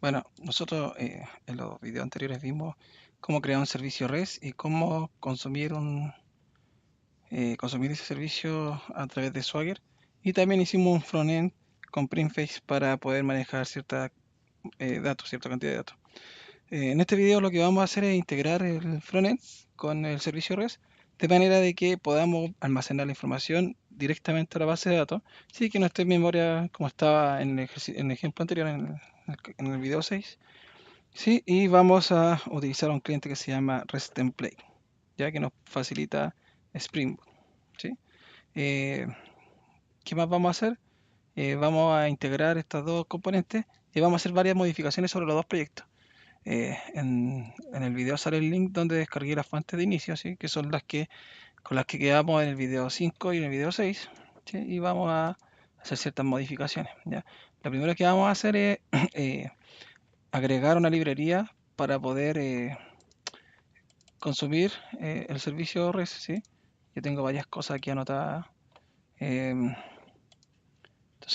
Bueno, nosotros en los videos anteriores vimos cómo crear un servicio REST y cómo consumir ese servicio a través de Swagger. Y también hicimos un frontend con Printface para poder manejar cierta datos, cierta cantidad de datos. En este video lo que vamos a hacer es integrar el frontend con el servicio REST de manera de que podamos almacenar la información directamente a la base de datos, sí que no esté en memoria como estaba en el ejemplo anterior, en el video 6. Sí, y vamos a utilizar un cliente que se llama REST Template, ya que nos facilita Spring Boot, ¿sí? Eh, ¿Qué más vamos a hacer? Vamos a integrar estos dos componentes y vamos a hacer varias modificaciones sobre los dos proyectos. En el video sale el link donde descargué las fuentes de inicio, ¿sí? Que son con las que quedamos en el video 5 y en el video 6, ¿sí? Y vamos a hacer ciertas modificaciones, ¿ya? Lo primero que vamos a hacer es agregar una librería para poder consumir el servicio REST, ¿sí? Yo tengo varias cosas aquí anotadas. Entonces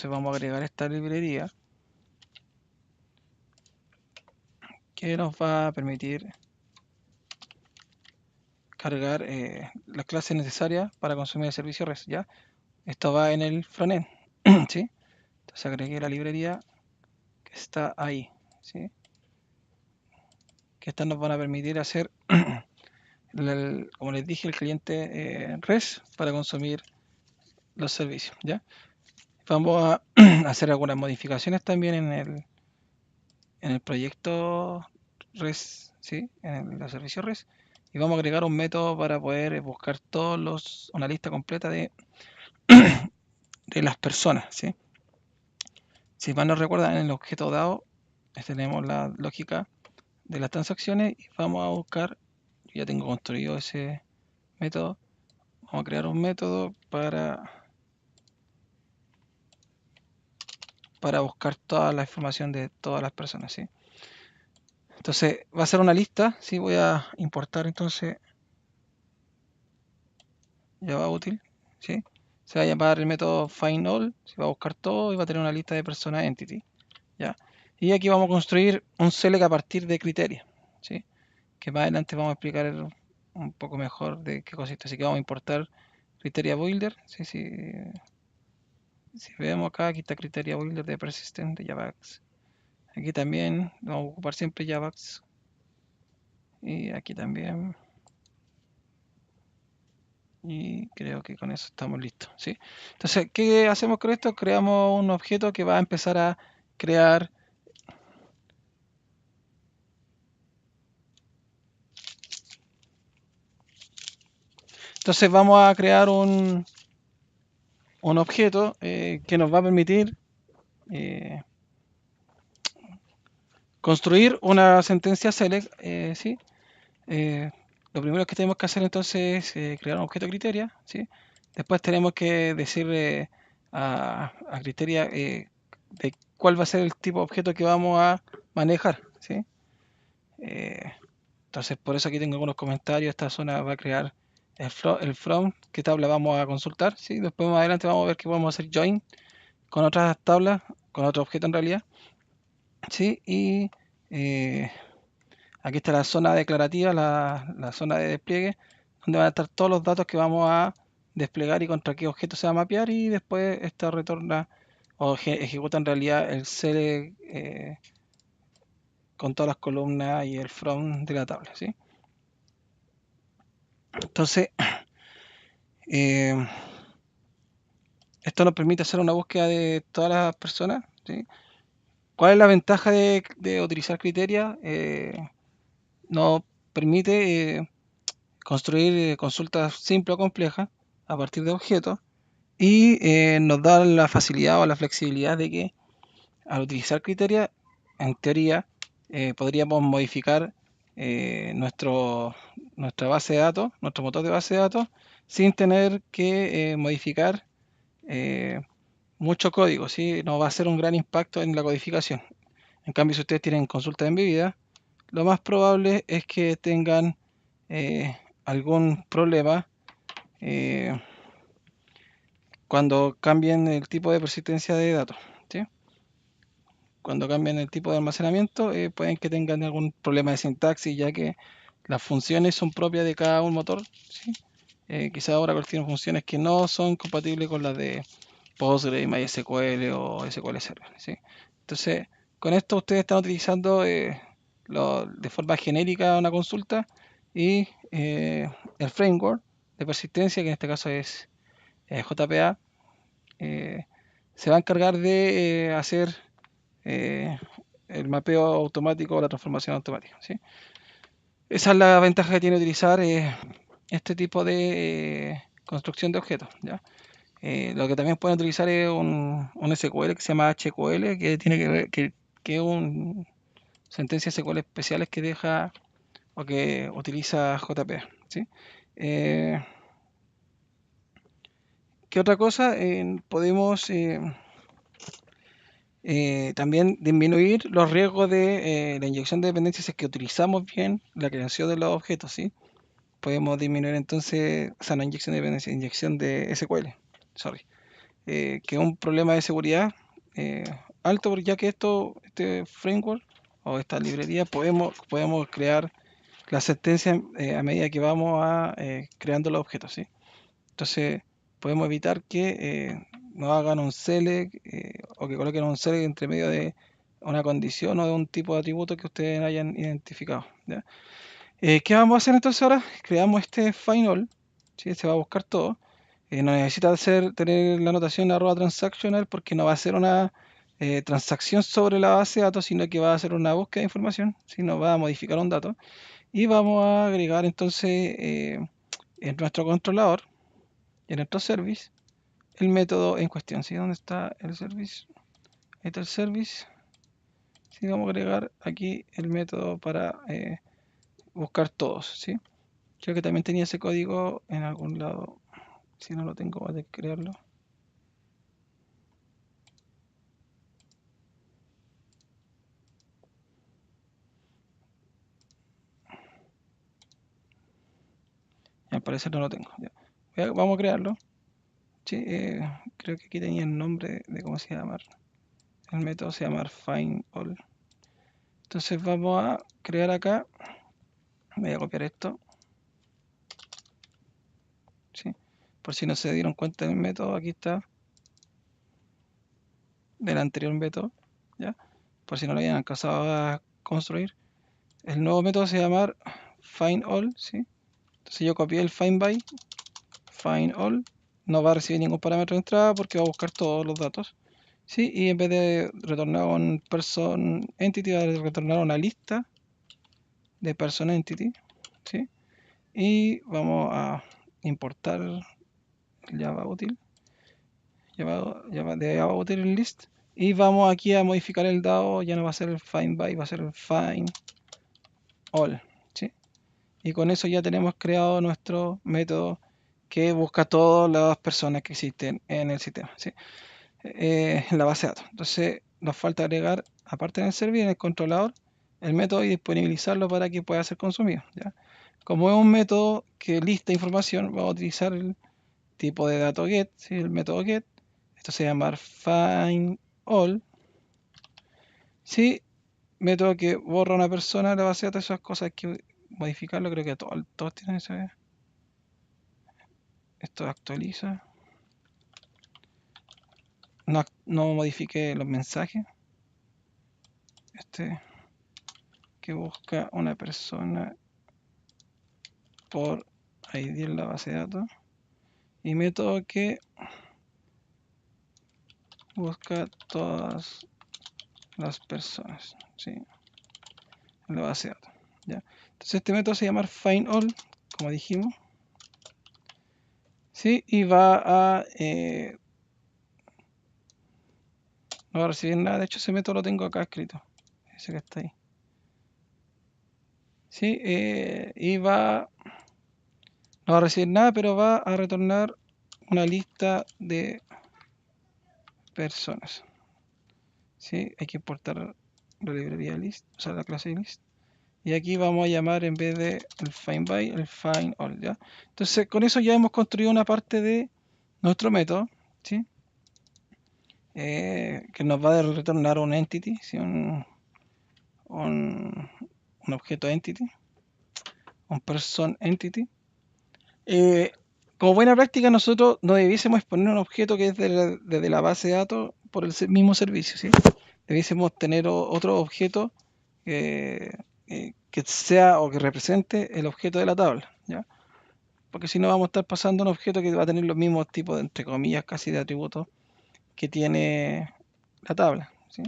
vamos a agregar esta librería que nos va a permitir cargar las clases necesarias para consumir el servicio REST, ¿ya? Esto va en el frontend, ¿sí? Entonces agregué la librería que está ahí, ¿sí? Que estas nos van a permitir hacer, como les dije, el cliente REST para consumir los servicios, ¿ya? Vamos a hacer algunas modificaciones también en el proyecto REST, ¿sí? En el servicio REST. Y vamos a agregar un método para poder buscar una lista completa de las personas, ¿sí? Si mal no recuerdan, en el objeto dado tenemos la lógica de las transacciones y vamos a buscar, ya tengo construido ese método, vamos a crear un método para buscar toda la información de todas las personas, ¿sí? Entonces va a ser una lista, ¿sí? Voy a importar entonces Java útil, ¿sí? Se va a llamar el método findAll, se va a buscar todo y va a tener una lista de personas entity, ¿ya? Y aquí vamos a construir un select a partir de criterios, ¿sí? Que más adelante vamos a explicar un poco mejor de qué consiste. Así que vamos a importar criteria builder, ¿sí? Si vemos acá, aquí está criteria builder de persistent de Javax. Aquí también vamos a ocupar siempre Javax. Y aquí también. Y creo que con eso estamos listos, ¿sí? Entonces, ¿qué hacemos con esto? Creamos un objeto que va a empezar a crear. Entonces vamos a crear un objeto que nos va a permitir construir una sentencia select, ¿sí? Lo primero que tenemos que hacer entonces es crear un objeto criteria, ¿sí? Después tenemos que decirle a criteria de cuál va a ser el tipo de objeto que vamos a manejar, ¿sí? Eh, entonces por eso aquí tengo algunos comentarios. Esta zona va a crear el from, qué tabla vamos a consultar, ¿sí? Después más adelante vamos a ver que podemos hacer join con otras tablas, con otro objeto en realidad, ¿sí? Y eh, aquí está la zona declarativa, la zona de despliegue, donde van a estar todos los datos que vamos a desplegar y contra qué objeto se va a mapear, y después esta retorna o ejecuta en realidad el select con todas las columnas y el from de la tabla, ¿sí? Entonces, eh, esto nos permite hacer una búsqueda de todas las personas, ¿sí? ¿Cuál es la ventaja de utilizar Criteria? Nos permite construir consultas simples o complejas a partir de objetos, y nos da la facilidad o la flexibilidad de que al utilizar Criteria, en teoría, podríamos modificar nuestra base de datos, nuestro motor de base de datos, sin tener que modificar eh, mucho código, ¿sí? No va a ser un gran impacto en la codificación. En cambio, si ustedes tienen consultas embebidas, lo más probable es que tengan algún problema eh, cuando cambien el tipo de persistencia de datos, ¿sí? cuando cambian el tipo de almacenamiento, pueden que tengan algún problema de sintaxis, ya que las funciones son propias de cada un motor, ¿sí? Quizá Oracle tiene funciones que no son compatibles con las de Postgre, MySQL o SQL Server, ¿sí? Entonces, con esto ustedes están utilizando de forma genérica una consulta y el framework de persistencia, que en este caso es JPA, se va a encargar de hacer el mapeo automático o la transformación automática, ¿sí? Esa es la ventaja que tiene utilizar este tipo de construcción de objetos, ¿ya? Lo que también pueden utilizar es un SQL que se llama HQL, que tiene que ver que es un sentencias SQL especiales que deja o que utiliza JP, ¿sí? ¿Qué otra cosa? Podemos también disminuir los riesgos de la inyección de dependencias si es que utilizamos bien la creación de los objetos, ¿sí? Podemos disminuir entonces, o sea, no inyección de dependencia, inyección de SQL, sorry, que es un problema de seguridad alto, ya que este framework o esta librería podemos crear las sentencias a medida que vamos creando los objetos, ¿sí? Entonces, podemos evitar que nos hagan un select o que coloquen un select entre medio de una condición o de un tipo de atributo que ustedes hayan identificado, ¿ya? ¿Qué vamos a hacer entonces ahora? Creamos este find all, ¿sí? Se va a buscar todo. No necesita tener la notación @transactional porque no va a ser una transacción sobre la base de datos, sino que va a hacer una búsqueda de información, sino va a modificar un dato. Y vamos a agregar entonces en nuestro controlador, en nuestro service, el método en cuestión. ¿Sí? ¿Dónde está el service? Ahí está el service. Sí, vamos a agregar aquí el método para buscar todos. ¿Sí? Creo que también tenía ese código en algún lado. Si no lo tengo, voy a tener que crearlo. Al parecer no lo tengo. Ya. Vamos a crearlo. Sí, creo que aquí tenía el nombre de cómo se llama. El método se llama findAll. Entonces vamos a crear acá. Voy a copiar esto. ¿Sí? Por si no se dieron cuenta del método, aquí está. Del anterior método. ¿Ya? Por si no lo habían alcanzado a construir. El nuevo método se llama findAll. ¿Sí? Entonces yo copié el findBy. FindAll. No va a recibir ningún parámetro de entrada porque va a buscar todos los datos. ¿Sí? Y en vez de retornar un person entity, va a retornar una lista de person entity. ¿Sí? Y vamos a importar Java útil, de Java útil list. Y vamos aquí a modificar el DAO, ya no va a ser el find by, va a ser el find all. ¿Sí? Y con eso ya tenemos creado nuestro método que busca todas las personas que existen en el sistema, ¿sí? En la base de datos. Entonces nos falta agregar, aparte en el server, en el controlador, el método y disponibilizarlo para que pueda ser consumido, ¿ya? Como es un método que lista información, vamos a utilizar el tipo de dato get, ¿sí? El método get. Esto se llama find all. ¿Sí? Método que borra a una persona de la base de datos, esas cosas hay que modificarlo. Creo que todos tienen ese. Esto actualiza. No modifique los mensajes. Este que busca una persona por ID en la base de datos. Y método que busca todas las personas, ¿sí? En la base de datos, ¿ya? Entonces este método se llama findAll, como dijimos, ¿sí? Y no va a recibir nada. De hecho ese método lo tengo acá escrito, ese que está ahí, ¿sí? No va a recibir nada, pero va a retornar una lista de personas, ¿sí? Hay que importar la librería list, o sea, la clase list. Y aquí vamos a llamar, en vez de el findBy, el findAll, ¿ya? Entonces con eso ya hemos construido una parte de nuestro método, ¿sí? que nos va a retornar un entity, ¿sí? un, un objeto entity, un person entity. Como buena práctica, nosotros no debiésemos exponer un objeto que es desde la base de datos por el mismo servicio, ¿sí? Debiésemos tener otro objeto que sea o que represente el objeto de la tabla, ¿ya? Porque si no vamos a estar pasando un objeto que va a tener los mismos tipos de, entre comillas, casi de atributos que tiene la tabla, ¿sí?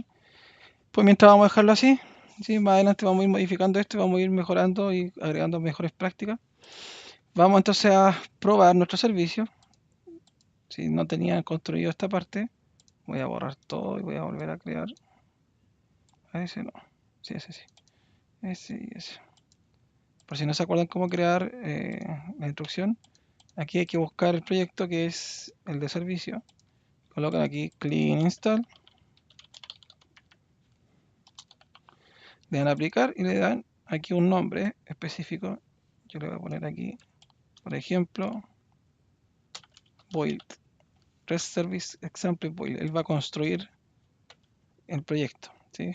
Pues mientras vamos a dejarlo así, ¿sí? Más adelante vamos a ir modificando esto y vamos a ir mejorando y agregando mejores prácticas. Vamos entonces a probar nuestro servicio. Si no tenían construido esta parte, voy a borrar todo y voy a volver a crear. A ese no. Sí, ese sí. Ese y ese. Por si no se acuerdan cómo crear la instrucción, aquí hay que buscar el proyecto que es el de servicio. Colocan aquí clean install. Le dan a aplicar y le dan aquí un nombre específico. Yo le voy a poner aquí, por ejemplo, build. REST Service Example Build. Él va a construir el proyecto, ¿sí?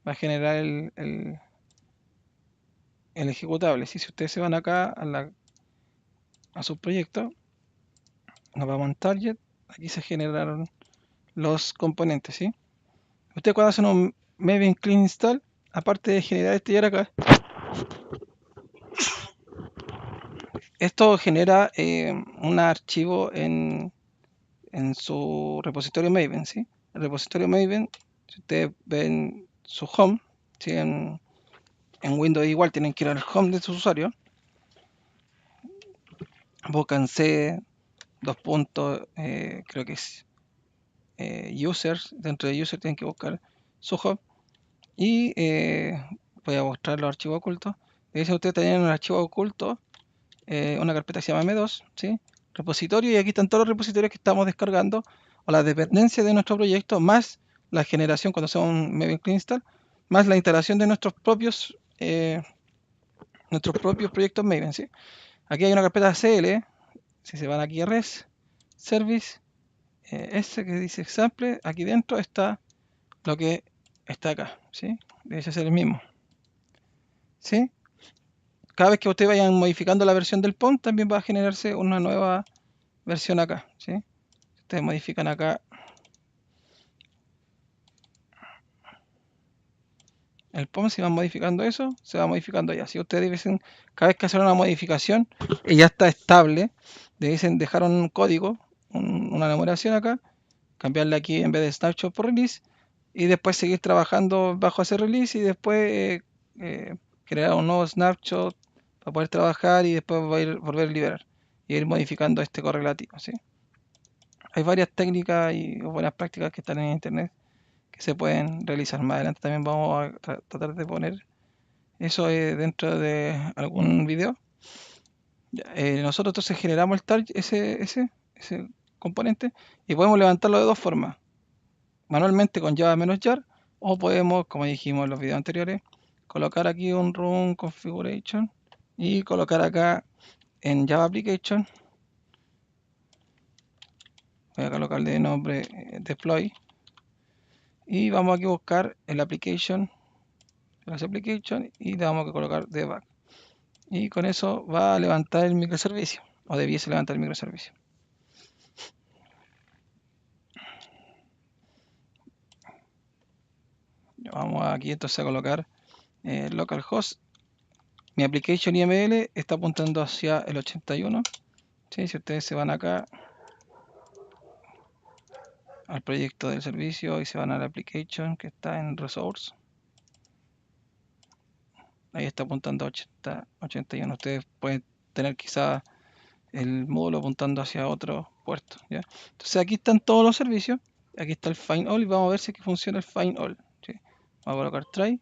Va a generar el ejecutable. ¿Sí? Si ustedes se van acá a su proyecto, nos vamos en Target, aquí se generaron los componentes, ¿sí? Ustedes cuando hacen un Maven Clean Install, aparte de generar este y acá, esto genera un archivo en su repositorio Maven, ¿sí? El repositorio Maven, si ustedes ven su home, ¿sí? En Windows igual tienen que ir al home de sus usuarios, buscan C, dos puntos, creo que es users, dentro de user tienen que buscar su hub y voy a mostrar los archivos ocultos. Dice usted tienen un archivo oculto, una carpeta que se llama M2, ¿sí? Repositorio, y aquí están todos los repositorios que estamos descargando o las dependencias de nuestro proyecto, más la generación cuando hacemos un Maven Clean Install, más la instalación de nuestros propios proyectos Maven, ¿sí? Aquí hay una carpeta CL, si se van aquí a Res, Service, este que dice Example, aquí dentro está lo que está acá, ¿sí? Debe ser el mismo, ¿sí? Cada vez que ustedes vayan modificando la versión del POM, también va a generarse una nueva versión acá, ¿sí? Ustedes modifican acá el POM, si van modificando eso, se va modificando allá. Si ustedes dicen, cada vez que hacen una modificación y ya está estable, dicen dejar un código, una numeración acá, cambiarle aquí en vez de snapshot por release, y después seguir trabajando bajo ese release y después crear un nuevo snapshot para poder trabajar y después volver a liberar y ir modificando este correlativo, ¿sí? Hay varias técnicas y buenas prácticas que están en internet que se pueden realizar. Más adelante también vamos a tratar de poner eso dentro de algún video. Nosotros entonces generamos el target, ese componente, y podemos levantarlo de dos formas: manualmente con java-jar, o podemos, como dijimos en los videos anteriores, colocar aquí un run configuration y colocar acá en Java Application, voy a colocarle de nombre deploy, y vamos aquí a buscar el application, las application, y le vamos a colocar debug, y con eso va a levantar el microservicio, o debiese levantar el microservicio. Vamos aquí entonces a colocar localhost. Mi application YML está apuntando hacia el 81. ¿Sí? Si ustedes se van acá al proyecto del servicio y se van a la application que está en resource, ahí está apuntando a 81. Ustedes pueden tener quizás el módulo apuntando hacia otro puerto, ¿ya? Entonces aquí están todos los servicios, aquí está el find all y vamos a ver si aquí funciona el find all, ¿sí? Vamos a colocar try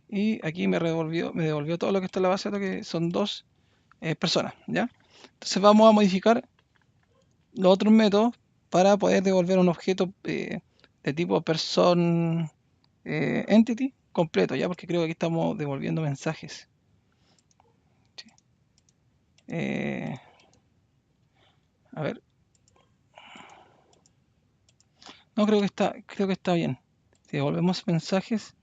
y aquí me devolvió todo lo que está en la base de datos, que son dos personas, ¿ya? Entonces vamos a modificar los otros métodos para poder devolver un objeto de tipo person entity completo, ya, porque creo que aquí estamos devolviendo mensajes. ¿Sí? A ver, No, creo que está bien. Si devolvemos mensajes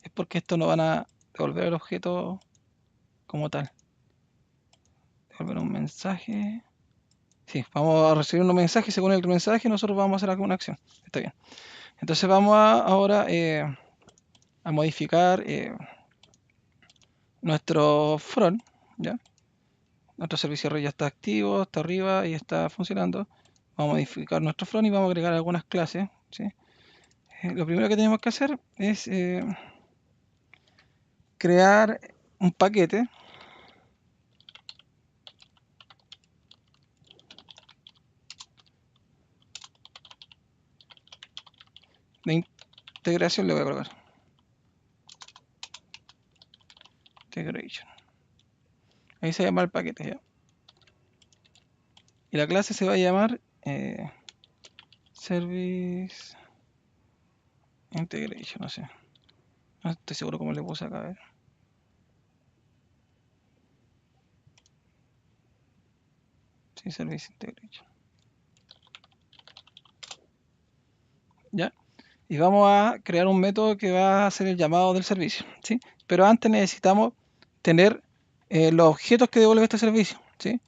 es porque esto no van a devolver el objeto como tal. Devolver un mensaje. Sí, vamos a recibir un mensaje. Según el mensaje, nosotros vamos a hacer alguna acción. Está bien. Entonces vamos ahora a modificar nuestro front. ¿Ya? Nuestro servicio red ya está activo, está arriba y está funcionando. Vamos a modificar nuestro front y vamos a agregar algunas clases. ¿Sí? Lo primero que tenemos que hacer es crear un paquete de integración. Le voy a colocar integration. Ahí se llama el paquete, ¿ya? Y la clase se va a llamar service integration, no sé. No estoy seguro cómo le puse acá, a ver. Sí, service integration. ¿Ya? Y vamos a crear un método que va a hacer el llamado del servicio, ¿sí? Pero antes necesitamos tener los objetos que devuelve este servicio, ¿sí?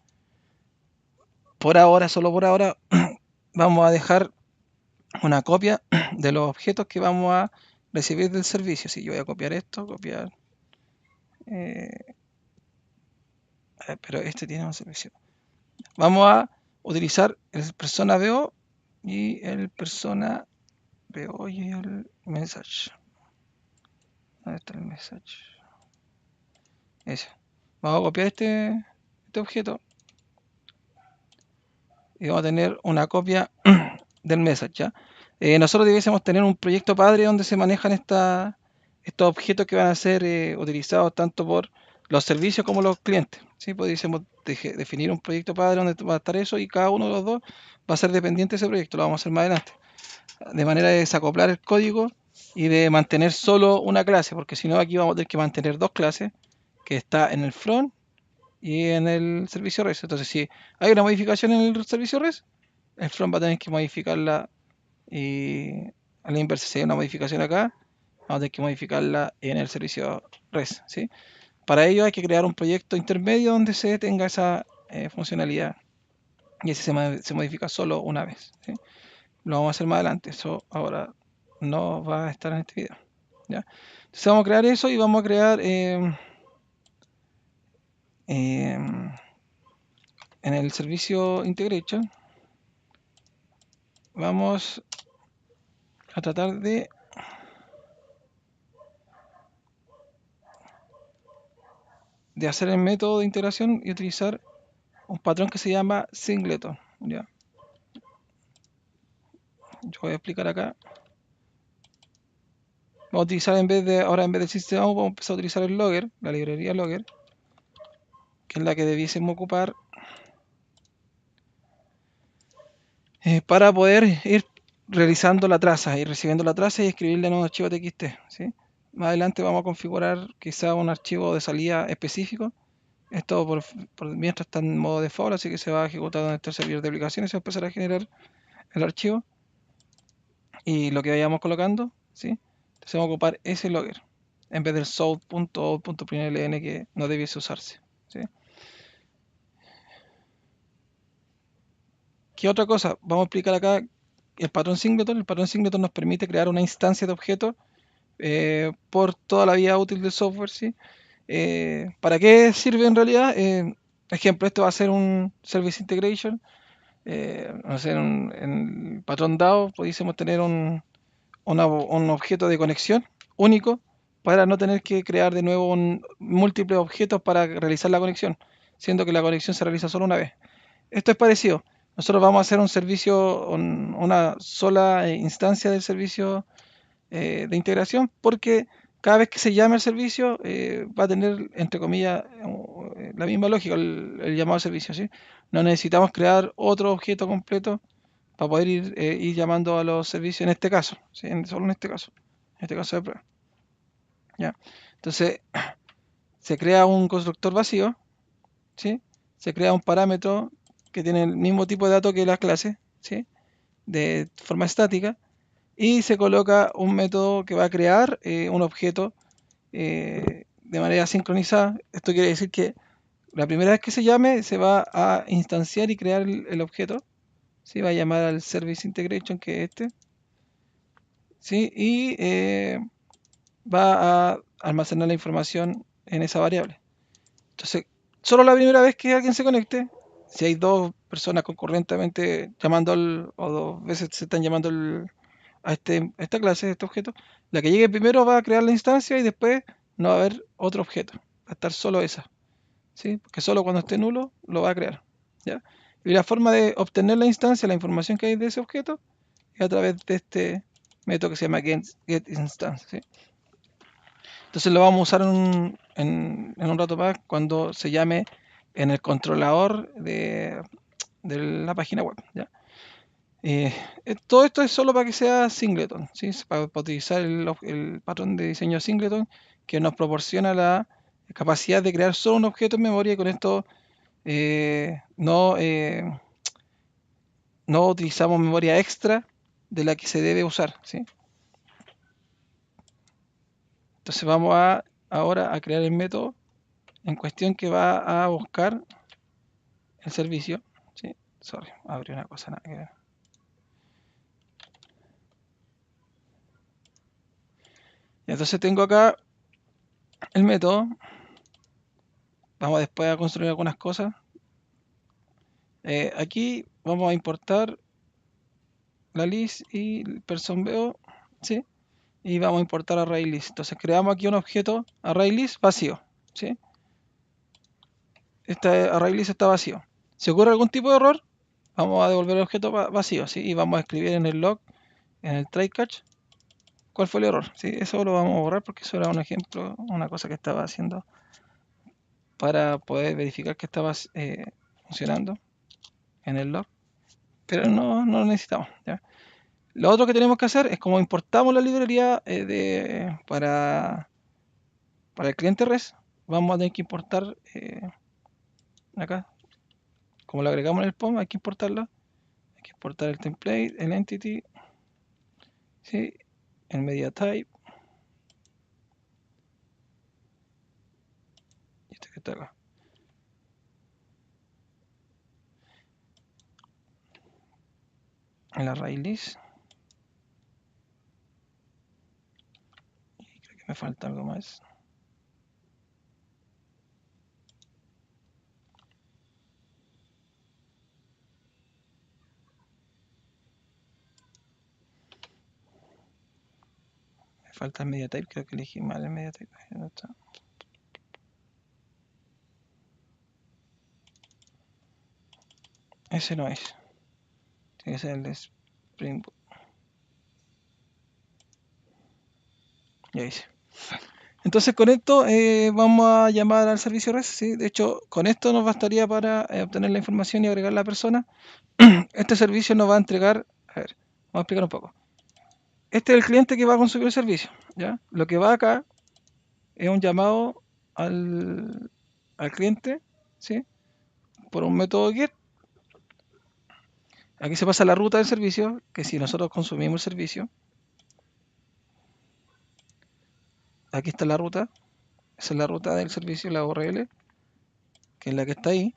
Por ahora, solo por ahora, vamos a dejar una copia de los objetos que vamos a recibir del servicio. Si yo voy a copiar esto, copiar. Pero este tiene un servicio. Vamos a utilizar el persona VO y el persona VO y el message. ¿Dónde está el message? Ese. Vamos a copiar este objeto y vamos a tener una copia del message, ¿ya? Nosotros debiésemos tener un proyecto padre donde se manejan estos objetos que van a ser utilizados tanto por los servicios como los clientes, ¿sí? Pudiésemos definir un proyecto padre donde va a estar eso y cada uno de los dos va a ser dependiente de ese proyecto. Lo vamos a hacer más adelante, de manera de desacoplar el código y de mantener solo una clase, porque si no aquí vamos a tener que mantener dos clases, que está en el front y en el servicio REST. Entonces, si hay una modificación en el servicio REST, el front va a tener que modificarla, y a la inversa, si hay una modificación acá, vamos a tener que modificarla en el servicio REST, ¿sí? Para ello hay que crear un proyecto intermedio donde se tenga esa funcionalidad y ese se modifica solo una vez, ¿sí? Lo vamos a hacer más adelante, eso ahora no va a estar en este video, ¿ya? Entonces vamos a crear eso y vamos a crear en el servicio integration vamos a tratar de hacer el método de integración y utilizar un patrón que se llama singleton, ¿ya? Yo voy a explicar acá. Vamos a utilizar ahora en vez del sistema, vamos a empezar a utilizar el logger, la librería logger, que es la que debiésemos ocupar para poder ir realizando la traza, ir recibiendo la traza y escribirle en un archivo txt, ¿sí? Más adelante vamos a configurar quizá un archivo de salida específico. Esto mientras está en modo default, así que se va a ejecutar en este servidor de aplicaciones y se va a empezar a generar el archivo y lo que vayamos colocando, ¿sí? Entonces vamos a ocupar ese logger en vez del source.out.println que no debiese usarse, ¿sí? ¿Qué otra cosa? Vamos a explicar acá el patrón singleton. El patrón singleton nos permite crear una instancia de objeto por toda la vida útil del software, ¿sí? ¿Para qué sirve en realidad? Ejemplo, esto va a ser un service integration. No sé, en el patrón DAO pudiésemos tener un objeto de conexión único para no tener que crear de nuevo múltiples objetos para realizar la conexión, siendo que la conexión se realiza solo una vez. Esto es parecido. Nosotros vamos a hacer un servicio, una sola instancia del servicio de integración, porque cada vez que se llame el servicio va a tener, entre comillas, la misma lógica, el llamado al servicio, ¿sí? No necesitamos crear otro objeto completo para poder ir llamando a los servicios en este caso, ¿sí? Solo en este caso de prueba, ¿ya? Entonces, se crea un constructor vacío, ¿sí? Se crea un parámetro que tiene el mismo tipo de datos que la clase, ¿sí? De forma estática, y se coloca un método que va a crear un objeto de manera sincronizada. Esto quiere decir que la primera vez que se llame se va a instanciar y crear el objeto. ¿Sí? Va a llamar al Service Integration, que es este. ¿Sí? Y va a almacenar la información en esa variable. Entonces, solo la primera vez que alguien se conecte, si hay dos personas concurrentemente llamando o dos veces se están llamando a esta clase, a este objeto, la que llegue primero va a crear la instancia y después no va a haber otro objeto, va a estar solo esa, ¿sí? Porque solo cuando esté nulo lo va a crear, ¿ya? Y la forma de obtener la instancia, la información que hay de ese objeto, es a través de este método que se llama getInstance, ¿sí? Entonces lo vamos a usar en un rato más cuando se llame en el controlador de la página web, ¿ya? Todo esto es solo para que sea singleton, ¿sí? Para utilizar el patrón de diseño singleton que nos proporciona la capacidad de crear solo un objeto en memoria y con esto no utilizamos memoria extra de la que se debe usar, ¿sí? Entonces vamos ahora a crear el método en cuestión que va a buscar el servicio, ¿sí? Sorry, abrí una cosa, nada que ver. Y entonces tengo acá el método. Vamos después a construir algunas cosas. Aquí vamos a importar la list y el person veo, ¿sí? Y vamos a importar array list. Entonces creamos aquí un objeto array list vacío, ¿sí? Este array list está vacío. Si ocurre algún tipo de error, vamos a devolver el objeto vacío, ¿sí? Y vamos a escribir en el log, en el try catch, cuál fue el error, ¿sí? Eso lo vamos a borrar porque eso era un ejemplo, una cosa que estaba haciendo para poder verificar que estaba funcionando en el log, pero no lo necesitamos, ¿ya? Lo otro que tenemos que hacer es, como importamos la librería para el cliente REST, vamos a tener que importar acá, como lo agregamos en el POM, hay que importarla. Hay que importar el template, el entity, ¿sí? El media type y este que está acá. El array list. Y creo que me falta algo más. Me falta el media type, creo que elegí mal el media type. ¿Dónde está? Ese no es. Tiene que ser el de Spring Boot. Ya hice. Entonces con esto vamos a llamar al servicio REST, ¿sí? De hecho, con esto nos bastaría para obtener la información y agregar la persona. Este servicio nos va a entregar, a ver, vamos a explicar un poco. Este es el cliente que va a consumir el servicio, ¿ya? Lo que va acá es un llamado al cliente, ¿sí? Por un método get. Aquí se pasa la ruta del servicio, que si nosotros consumimos el servicio, aquí está la ruta, esa es la ruta del servicio, la URL, que es la que está ahí.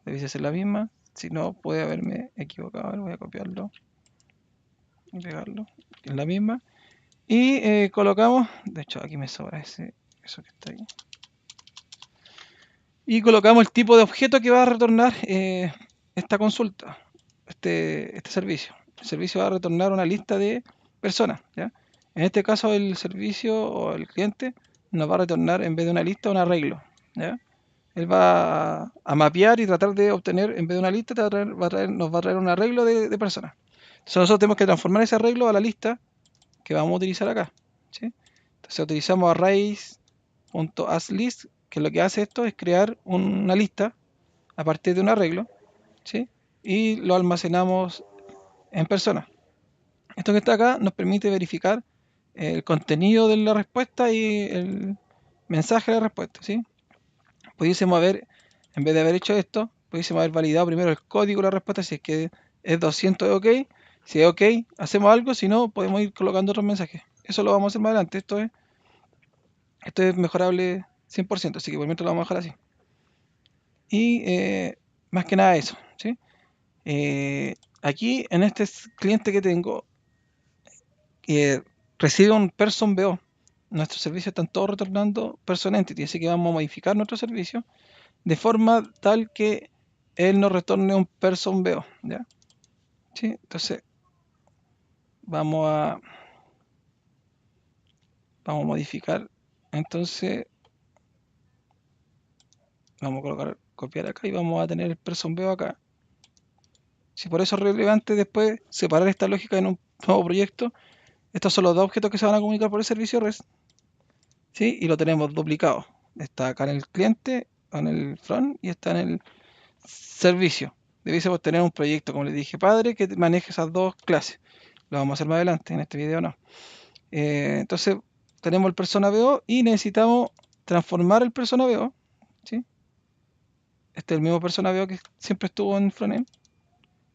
Debe ser la misma, si no puede haberme equivocado. A ver, voy a copiarlo y pegarlo, es la misma. Y colocamos, de hecho aquí me sobra eso que está ahí. Y colocamos el tipo de objeto que va a retornar esta consulta, este servicio. El servicio va a retornar una lista de personas, ¿ya? En este caso el servicio o el cliente nos va a retornar, en vez de una lista, un arreglo, ¿ya? Él va a mapear y tratar de obtener, en vez de una lista, nos va a traer un arreglo de personas. Entonces nosotros tenemos que transformar ese arreglo a la lista que vamos a utilizar acá, ¿sí? Entonces utilizamos arrays.asList, que lo que hace esto es crear una lista a partir de un arreglo, ¿sí? Y lo almacenamos en persona. Esto que está acá nos permite verificar el contenido de la respuesta y el mensaje de la respuesta, ¿sí? Pudiésemos haber, en vez de haber hecho esto, pudiésemos haber validado primero el código de la respuesta, si es que es 200 es ok, Si es ok, hacemos algo, si no, podemos ir colocando otros mensajes. Eso lo vamos a hacer más adelante. Esto es mejorable 100%, así que por el momento lo vamos a dejar así. Y más que nada eso, ¿sí? Aquí en este cliente que tengo, recibe un person BO. Nuestros servicios están todos retornando person entity, así que vamos a modificar nuestro servicio de forma tal que él nos retorne un person BO, ¿ya? ¿Sí? Entonces vamos a modificar. Entonces vamos a colocar, copiar acá y vamos a tener el person BO acá. Si por eso es relevante después separar esta lógica en un nuevo proyecto, estos son los dos objetos que se van a comunicar por el servicio REST, ¿sí? Y lo tenemos duplicado. Está acá en el cliente, en el front, y está en el servicio. Debiésemos tener un proyecto, como les dije, padre, que maneje esas dos clases. Lo vamos a hacer más adelante, en este video no. Entonces, tenemos el persona BO y necesitamos transformar el persona BO, ¿sí? Este es el mismo persona BO que siempre estuvo en frontend.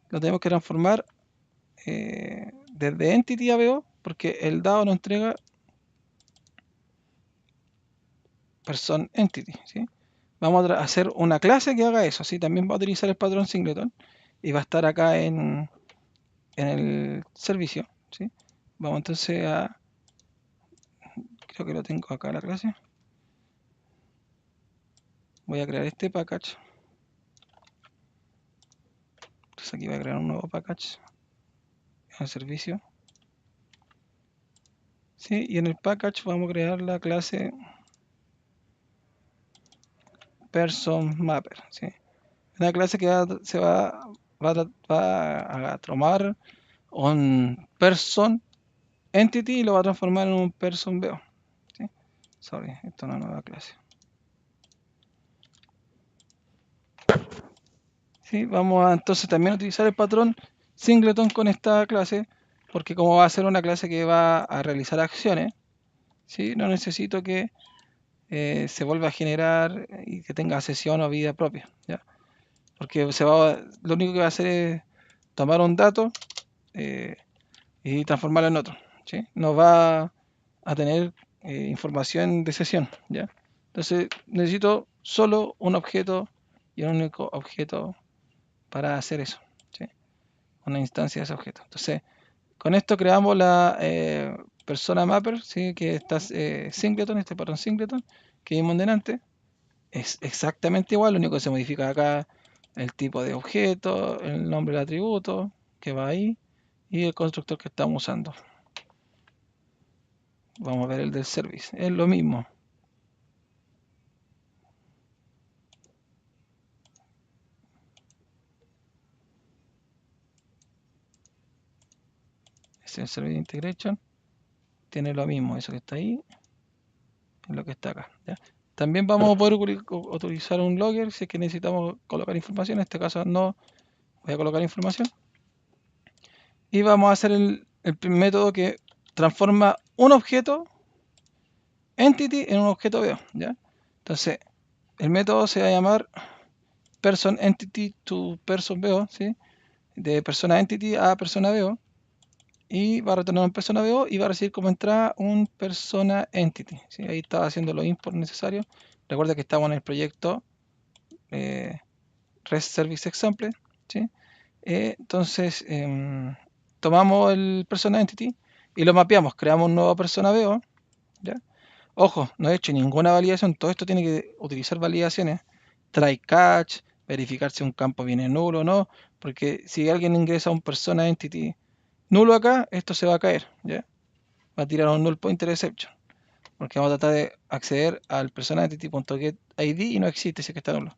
Lo tenemos que transformar desde entity a BO, porque el DAO nos entrega person entity, ¿sí? Vamos a hacer una clase que haga eso, ¿sí? También va a utilizar el patrón singleton y va a estar acá en el servicio, ¿sí? Vamos entonces a, creo que lo tengo acá la clase. Voy a crear este package. Entonces aquí voy a crear un nuevo package en el servicio, ¿sí? Y en el package vamos a crear la clase person mapper, ¿sí? Una clase que va a tomar un person entity y lo va a transformar en un person BO, ¿sí? Sorry, esto es una nueva clase. ¿Sí? Vamos a entonces también utilizar el patrón singleton con esta clase, porque como va a ser una clase que va a realizar acciones, ¿sí? No necesito que se vuelva a generar y que tenga sesión o vida propia, ¿ya? Porque lo único que va a hacer es tomar un dato y transformarlo en otro, ¿sí? No va a tener información de sesión, ¿ya? Entonces necesito solo un objeto y un único objeto para hacer eso, ¿sí? Una instancia de ese objeto. Entonces, con esto creamos la persona mapper, ¿sí? Que está singleton, este patrón singleton que vimos delante. Es exactamente igual, lo único que se modifica acá el tipo de objeto, el nombre del atributo que va ahí y el constructor que estamos usando. Vamos a ver el del service, es lo mismo. Es el service integration, tiene lo mismo, eso que está ahí, es lo que está acá, ¿ya? También vamos a poder utilizar un logger si es que necesitamos colocar información, en este caso no voy a colocar información. Y vamos a hacer el método que transforma un objeto entity en un objeto BO, ¿ya? Entonces, el método se va a llamar person entity to person BO, ¿sí? De persona entity a persona BO. Y va a retornar un persona BO y va a recibir como entrada un persona entity, ¿sí? Ahí estaba haciendo los imports necesarios. Recuerda que estamos en el proyecto REST Service Example, ¿sí? Entonces, tomamos el persona entity y lo mapeamos, creamos un nuevo persona BO, ¿ya? Ojo, no he hecho ninguna validación, todo esto tiene que utilizar validaciones, try catch, verificar si un campo viene nulo o no, porque si alguien ingresa un persona entity nulo acá, esto se va a caer, ¿ya? Va a tirar un null pointer exception, porque vamos a tratar de acceder al persona entity.getID y no existe si es que está nulo.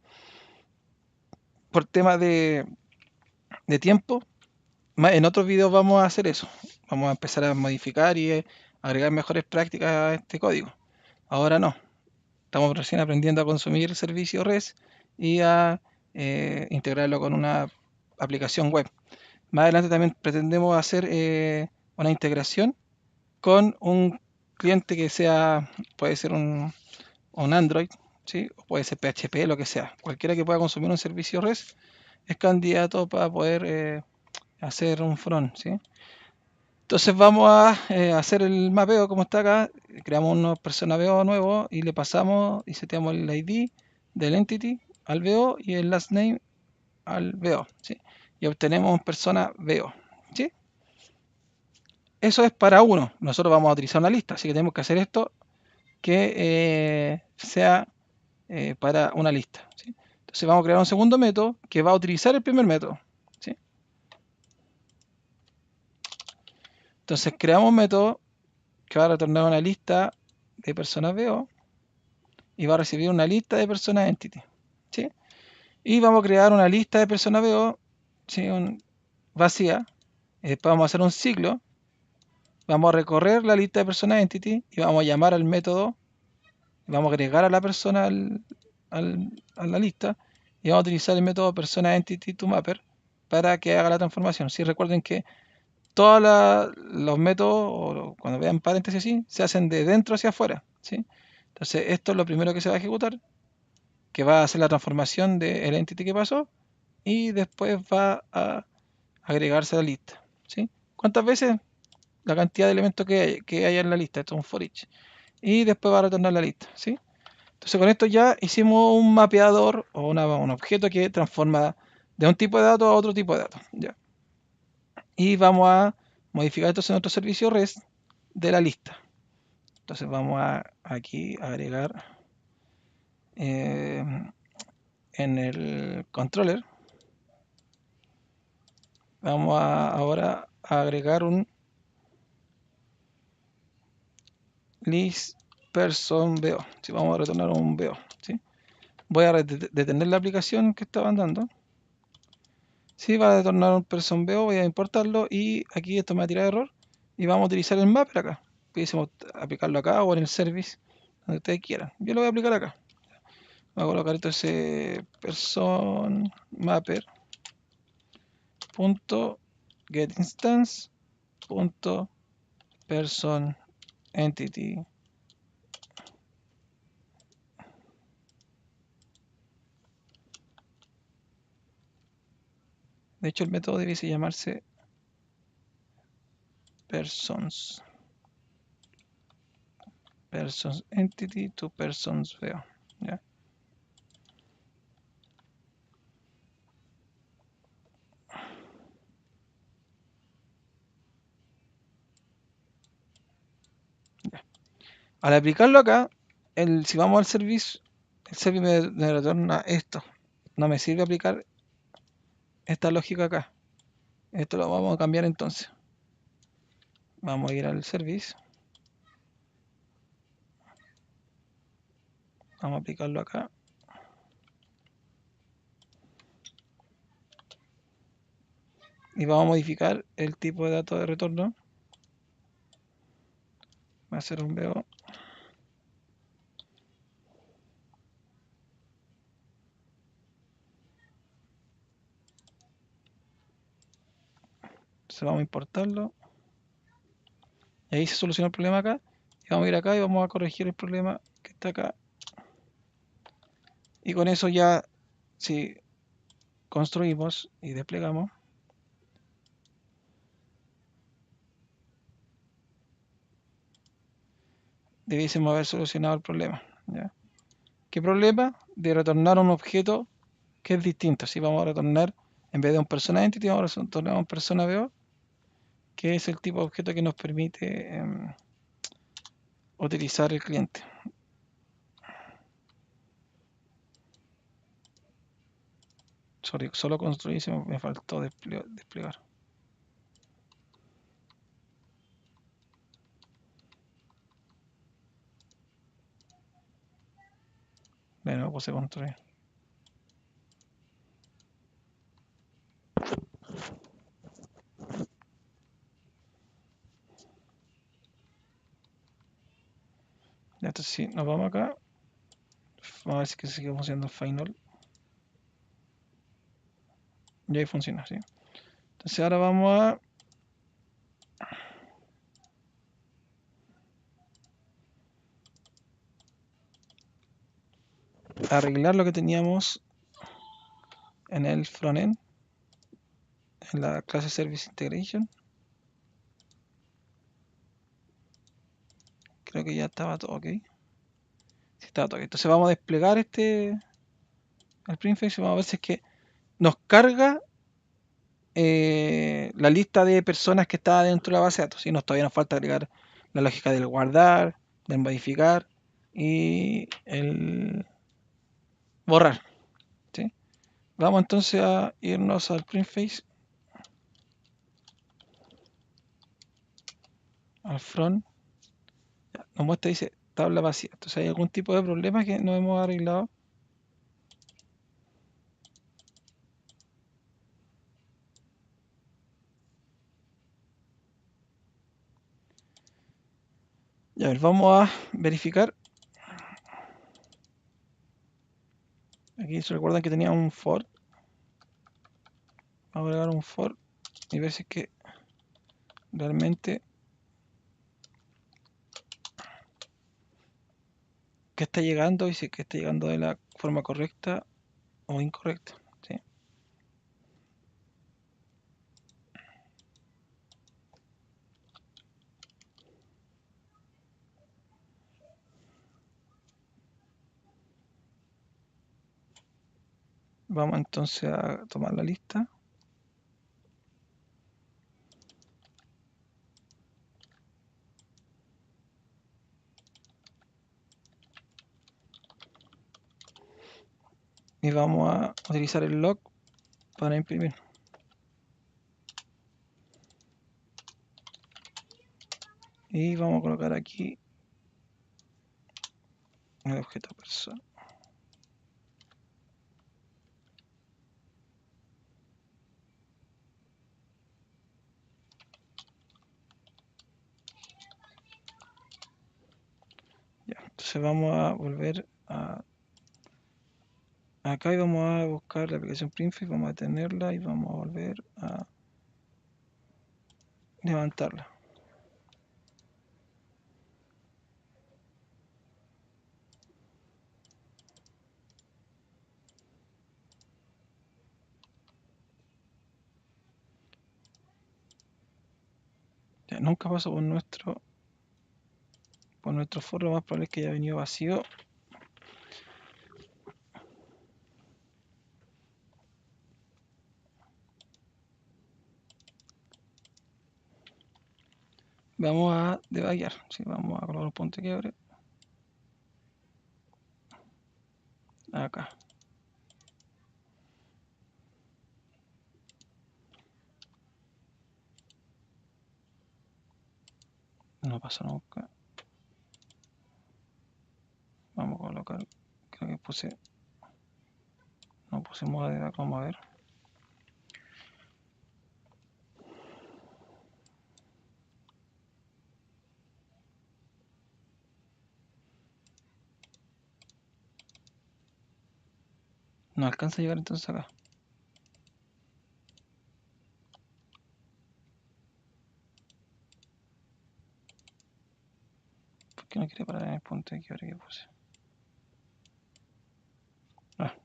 Por tema de tiempo, en otros videos vamos a hacer eso, vamos a empezar a modificar y agregar mejores prácticas a este código. Ahora no. Estamos recién aprendiendo a consumir servicios REST y a integrarlo con una aplicación web. Más adelante también pretendemos hacer una integración con un cliente que sea, puede ser un Android, ¿sí? O puede ser PHP, lo que sea. Cualquiera que pueda consumir un servicio REST es candidato para poder hacer un front, ¿sí? Entonces vamos a hacer el mapeo como está acá, creamos una persona VO nuevo y le pasamos y seteamos el ID del entity al VO y el last name al VO, ¿sí? Y obtenemos persona VO, ¿sí? Eso es para uno, nosotros vamos a utilizar una lista, así que tenemos que hacer esto que sea para una lista, ¿sí? Entonces vamos a crear un segundo método que va a utilizar el primer método, ¿sí? Entonces creamos un método que va a retornar una lista de personas VO y va a recibir una lista de personas entity, ¿sí? Y vamos a crear una lista de personas VO, ¿sí? Vacía, y después vamos a hacer un ciclo, vamos a recorrer la lista de personas entity y vamos a llamar al método, vamos a agregar a la persona a la lista y vamos a utilizar el método persona entity to mapper para que haga la transformación. Si recuerden que todos los métodos, cuando vean paréntesis así, se hacen de dentro hacia afuera, ¿sí? Entonces esto es lo primero que se va a ejecutar, que va a hacer la transformación del entity que pasó y después va a agregarse a la lista, ¿sí? ¿Cuántas veces? La cantidad de elementos que haya en la lista, esto es un for each. Y después va a retornar la lista, ¿sí? Entonces con esto ya hicimos un mapeador o un objeto que transforma de un tipo de datos a otro tipo de datos, ¿ya? Y vamos a modificar entonces nuestro servicio REST de la lista. Entonces vamos a aquí agregar en el controller, vamos ahora a agregar un list person VO. Si vamos a retornar un VO, ¿sí? Voy a detener la aplicación que estaba andando. Si va a retornar un person VO, voy a importarlo y aquí esto me va a tirar error y vamos a utilizar el mapper acá. Pudiésemos aplicarlo acá o en el service, donde ustedes quieran. Yo lo voy a aplicar acá. Voy a colocar entonces person mapper punto get instance punto person entity. De hecho el método debiese llamarse persons entity to persons VO, ¿ya? Al aplicarlo acá, si vamos al service, el service me retorna esto. No me sirve aplicar esta lógica acá. Esto lo vamos a cambiar entonces. Vamos a ir al service. Vamos a aplicarlo acá. Y vamos a modificar el tipo de dato de retorno. Va a ser un VO. Entonces vamos a importarlo. Y ahí se soluciona el problema acá. Y vamos a ir acá y vamos a corregir el problema que está acá. Y con eso ya, si construimos y desplegamos, debiésemos haber solucionado el problema, ¿ya? ¿Qué problema? De retornar un objeto que es distinto. Si vamos a retornar, en vez de un persona entity, vamos a retornar un persona VO, que es el tipo de objeto que nos permite utilizar el cliente. Solo construir, me faltó desplegar. De nuevo puse construir. Ya, entonces sí, nos vamos acá. Vamos a ver si sigue funcionando el final. Y ahí funciona, ¿sí? Entonces ahora vamos a arreglar lo que teníamos en el frontend, en la clase Service Integration. Creo que ya estaba todo ok. Sí, estaba todo ok. Entonces vamos a desplegar el printface y vamos a ver si es que nos carga la lista de personas que está dentro de la base de datos. Si todavía nos falta agregar la lógica del guardar, del modificar y el borrar. ¿Sí? Vamos entonces a irnos al printface, al front. Nos muestra, dice tabla vacía. Entonces hay algún tipo de problema que no hemos arreglado. Ya, a ver, vamos a verificar. Aquí se recuerdan que tenía un for. Vamos a agregar un for y ver si es que realmente que está llegando y si es que está llegando de la forma correcta o incorrecta. ¿Sí? Vamos entonces a tomar la lista. Y vamos a utilizar el log para imprimir. Y vamos a colocar aquí el objeto persona. Ya, entonces vamos a volver a acá y vamos a buscar la aplicación Printfix, vamos a tenerla y vamos a volver a levantarla. Ya, nunca pasó por nuestro foro, lo más probable es que haya venido vacío. Vamos a debuggar, sí, vamos a colocar un punto de quiebre acá. No pasa nunca. Vamos a colocar, creo que no puse modo de debug, vamos a ver. No alcanza a llegar entonces acá. ¿Por qué no quiere parar en el punto de quiebre que puse? Ah,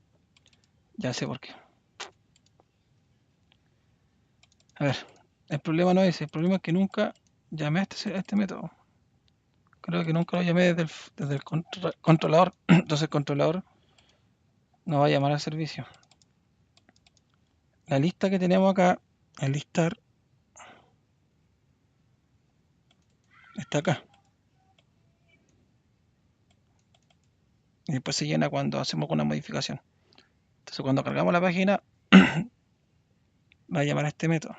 ya sé por qué. A ver, el problema no es ese, el problema es que nunca llamé a este método. Creo que nunca lo llamé desde el controlador. Entonces el controlador no va a llamar al servicio. La lista que tenemos acá, el listar, está acá. Y después se llena cuando hacemos una modificación. Entonces cuando cargamos la página, va a llamar a este método.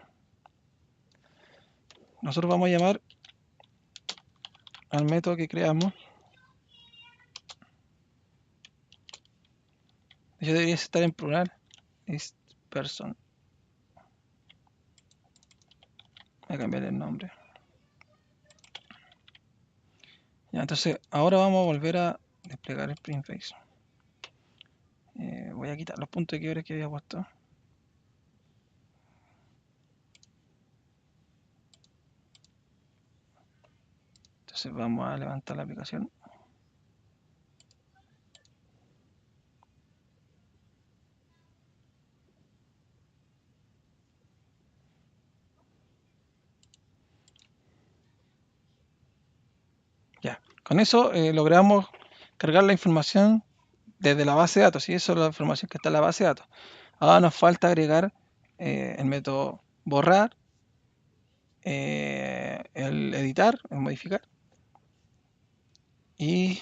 Nosotros vamos a llamar al método que creamos. Yo debería estar en plural. Is person. Voy a cambiar el nombre. Ya, entonces ahora vamos a volver a desplegar el printface. Voy a quitar los puntos de quiebre que había puesto. Entonces vamos a levantar la aplicación. Con eso logramos cargar la información desde la base de datos, y eso es la información que está en la base de datos. Ahora nos falta agregar el método borrar, el editar, el modificar, y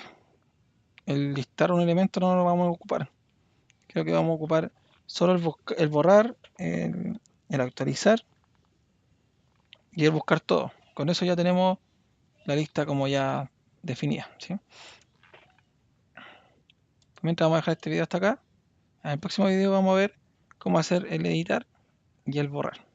el listar un elemento no lo vamos a ocupar. Creo que vamos a ocupar solo el borrar, el actualizar y el buscar todo. Con eso ya tenemos la lista como ya definida, ¿sí? Mientras vamos a dejar este video hasta acá. En el próximo video vamos a ver cómo hacer el editar y el borrar.